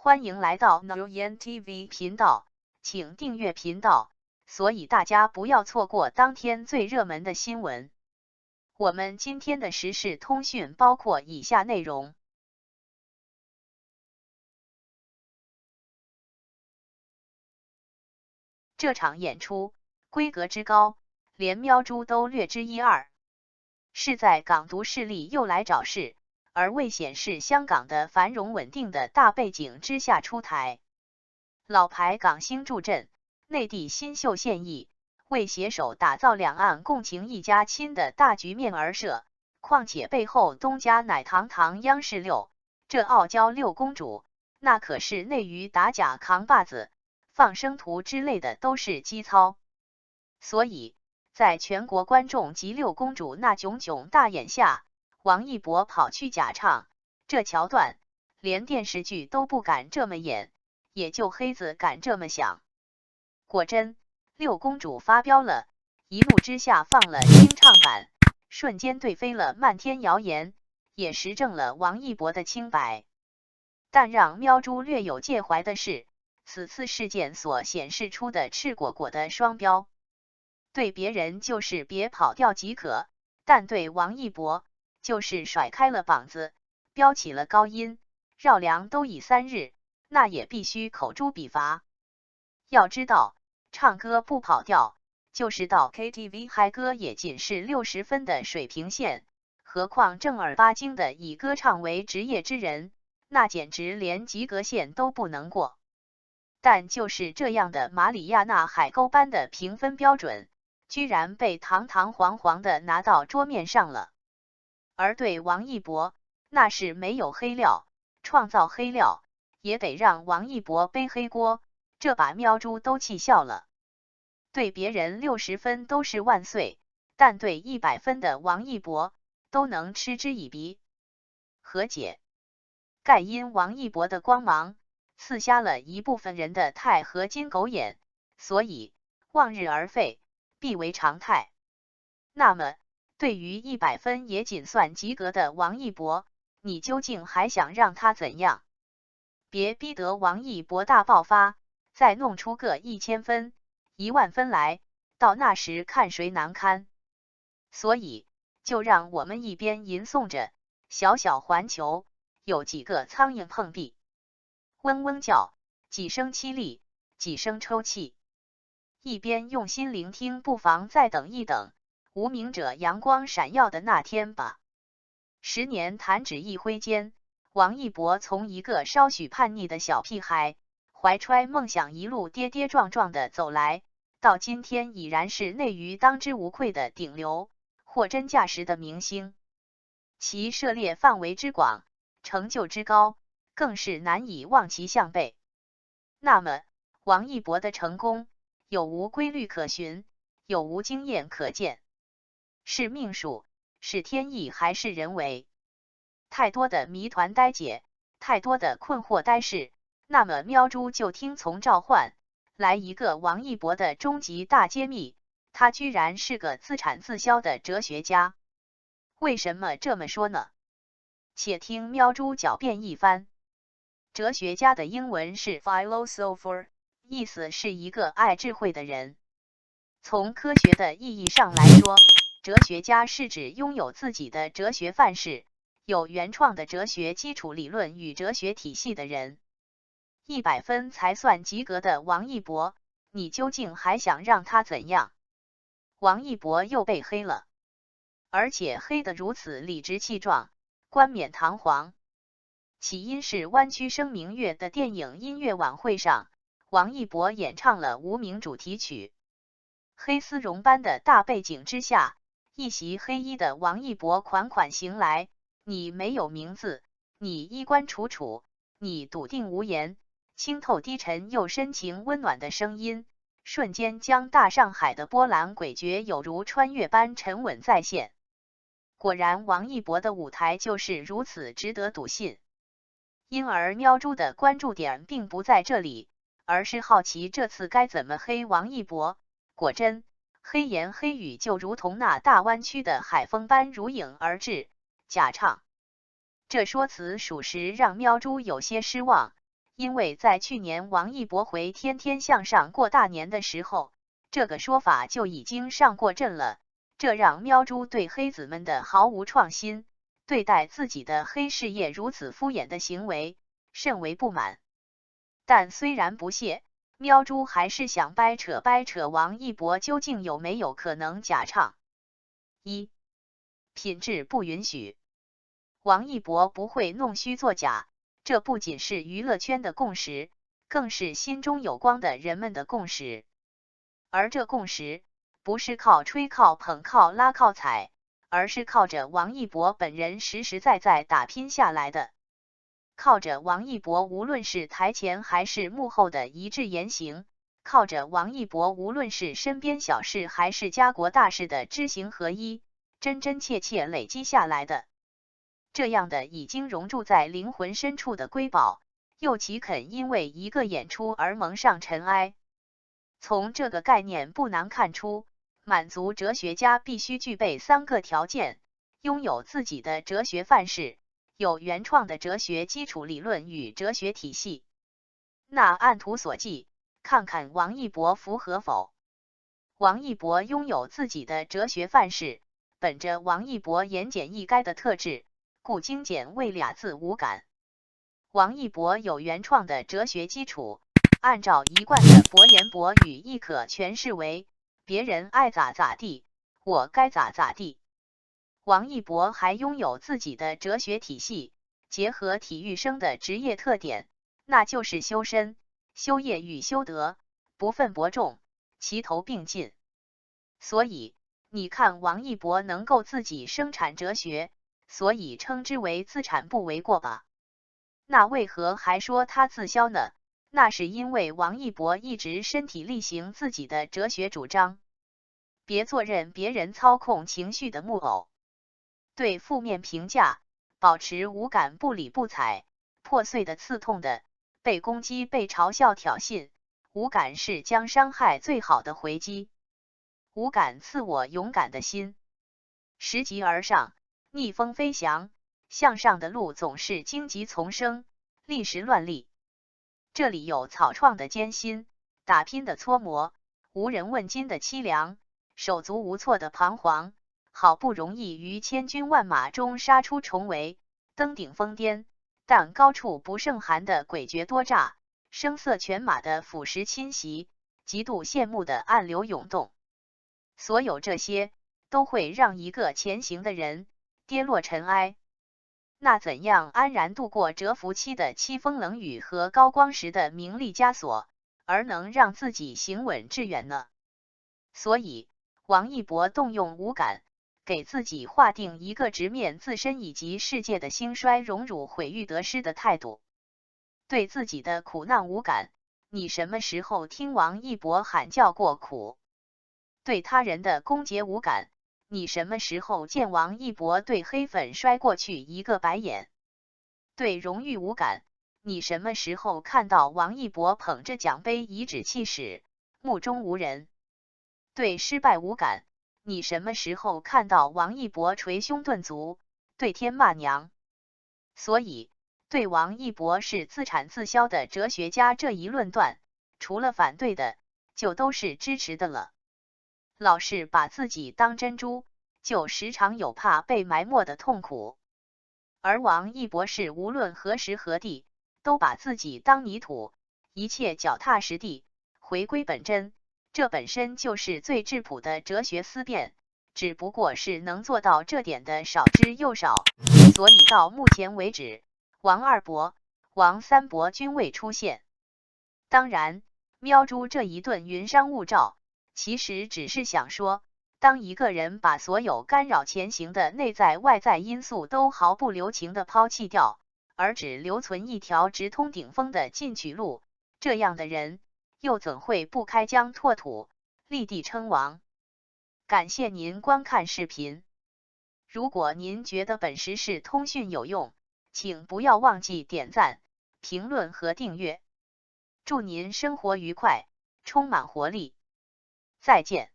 欢迎来到 Nguyen TV 频道，请订阅频道，所以大家不要错过当天最热门的新闻。我们今天的时事通讯包括以下内容：这场演出规格之高，连喵猪都略知一二。是在港独势力又来找事，而未显示香港的繁荣稳定的大背景之下出台。老牌港星助阵，内地新秀现役，为携手打造两岸共情一家亲的大局面而设。况且背后东家乃堂堂央视六，这傲娇六公主，那可是内娱打假扛把子，放生图之类的都是基操。所以在全国观众及六公主那炯炯大眼下，王一博跑去假唱，这桥段连电视剧都不敢这么演，也就黑子敢这么想。果真，六公主发飙了，一怒之下放了新唱版，瞬间对飞了漫天谣言，也实证了王一博的清白。但让喵猪略有介怀的是，此次事件所显示出的赤果果的双标。对别人就是别跑调即可，但对王一博就是甩开了膀子，飙起了高音，绕梁都已3日，那也必须口诛笔伐。要知道，唱歌不跑调，就是到 KTV 嗨歌也仅是60分的水平线，何况正儿八经的以歌唱为职业之人，那简直连及格线都不能过。但就是这样的马里亚纳海沟般的评分标准，居然被堂堂皇皇的拿到桌面上了。而对王一博，那是没有黑料，创造黑料也得让王一博背黑锅，这把喵猪都气笑了。对别人60分都是万岁，但对100分的王一博都能嗤之以鼻。何解？盖因王一博的光芒刺瞎了一部分人的钛合金狗眼，所以望日而废必为常态。那么对于100分也仅算及格的王一博，你究竟还想让他怎样？别逼得王一博大爆发，再弄出个1000分、10000分来，到那时看谁难堪。所以就让我们一边吟诵着小小环球有几个苍蝇碰壁，嗡嗡叫，几声凄厉，几声抽泣，一边用心聆听，不妨再等一等无名者阳光闪耀的那天吧。10年弹指一挥间，王一博从一个稍许叛逆的小屁孩，怀揣梦想一路跌跌撞撞的走来，到今天已然是内娱当之无愧的顶流，货真价实的明星。其涉猎范围之广，成就之高，更是难以望其项背。那么王一博的成功有无规律可循，有无经验可见？是命数，是天意，还是人为？太多的谜团呆解，太多的困惑呆事，那么喵猪就听从召唤，来一个王一博的终极大揭秘，他居然是个自产自销的哲学家。为什么这么说呢？且听喵猪狡辩一番。哲学家的英文是 philosopher， 意思是一个爱智慧的人。从科学的意义上来说，哲学家是指拥有自己的哲学范式，有原创的哲学基础理论与哲学体系的人。100分才算及格的王一博，你究竟还想让他怎样？王一博又被黑了，而且黑得如此理直气壮，冠冕堂皇。起因是湾区声明月的电影音乐晚会上，王一博演唱了无名主题曲。黑丝绒般的大背景之下，一袭黑衣的王一博款款行来，你没有名字，你衣冠楚楚，你笃定无言，清透低沉又深情温暖的声音，瞬间将大上海的波澜诡谲有如穿越般沉稳再现。果然王一博的舞台就是如此值得笃信。因而喵猪的关注点并不在这里，而是好奇这次该怎么黑王一博。果真，黑言黑语就如同那大湾区的海风般如影而至。假唱，这说辞属实让喵猪有些失望，因为在去年王一博回天天向上过大年的时候，这个说法就已经上过阵了，这让喵猪对黑子们的毫无创新，对待自己的黑事业如此敷衍的行为甚为不满。但虽然不屑，喵猪还是想掰扯王一博究竟有没有可能假唱。一、品质不允许。王一博不会弄虚作假，这不仅是娱乐圈的共识，更是心中有光的人们的共识。而这共识不是靠吹靠捧靠拉靠踩，而是靠着王一博本人实实在在打拼下来的。靠着王一博无论是台前还是幕后的一致言行，靠着王一博无论是身边小事还是家国大事的知行合一，真真切切累积下来的。这样的已经融入在灵魂深处的瑰宝，又岂肯因为一个演出而蒙上尘埃？从这个概念不难看出，满足哲学家必须具备3个条件：拥有自己的哲学范式，有原创的哲学基础理论与哲学体系。那按图索骥，看看王一博符合否？王一博拥有自己的哲学范式，本着王一博言简意赅的特质，故精简为俩字无感。王一博有原创的哲学基础，按照一贯的博言博语亦可诠释为别人爱咋咋地，我该咋咋地。王一博还拥有自己的哲学体系，结合体育生的职业特点，那就是修身、修业与修德，不分伯仲，齐头并进。所以你看王一博能够自己生产哲学，所以称之为自产不为过吧。那为何还说他自销呢？那是因为王一博一直身体力行自己的哲学主张，别做任别人操控情绪的木偶。对负面评价保持无感，不理不睬，破碎的、刺痛的，被攻击、被嘲笑、挑衅，无感是将伤害最好的回击。无感赐我勇敢的心，拾级而上，逆风飞翔，向上的路总是荆棘丛生，历时乱历。这里有草创的艰辛，打拼的搓磨，无人问津的凄凉，手足无措的彷徨，好不容易于千军万马中杀出重围，登顶峰巅，但高处不胜寒的诡谲多诈，声色犬马的腐蚀侵袭，极度羡慕的暗流涌动。所有这些都会让一个前行的人跌落尘埃。那怎样安然度过蛰伏期的凄风冷雨和高光时的名利枷锁，而能让自己行稳致远呢？所以王一博动用无感，给自己划定一个直面自身以及世界的兴衰荣辱毁誉得失的态度。对自己的苦难无感，你什么时候听王一博喊叫过苦？对他人的攻讦无感，你什么时候见王一博对黑粉摔过去一个白眼？对荣誉无感，你什么时候看到王一博捧着奖杯颐指气使，目中无人？对失败无感，你什么时候看到王一博捶胸顿足，对天骂娘？所以对王一博是自产自销的哲学家这一论断，除了反对的，就都是支持的了。老是把自己当珍珠，就时常有怕被埋没的痛苦。而王一博是无论何时何地，都把自己当泥土，一切脚踏实地，回归本真，这本身就是最质朴的哲学思辨，只不过是能做到这点的少之又少。所以到目前为止，王二博、王三博均未出现。当然，喵猪这一顿云商雾罩，其实只是想说，当一个人把所有干扰前行的内在外在因素都毫不留情地抛弃掉，而只留存一条直通顶峰的进取路，这样的人又怎会不开疆拓土，立地称王？感谢您观看视频。如果您觉得本时事通讯有用，请不要忘记点赞、评论和订阅。祝您生活愉快，充满活力。再见。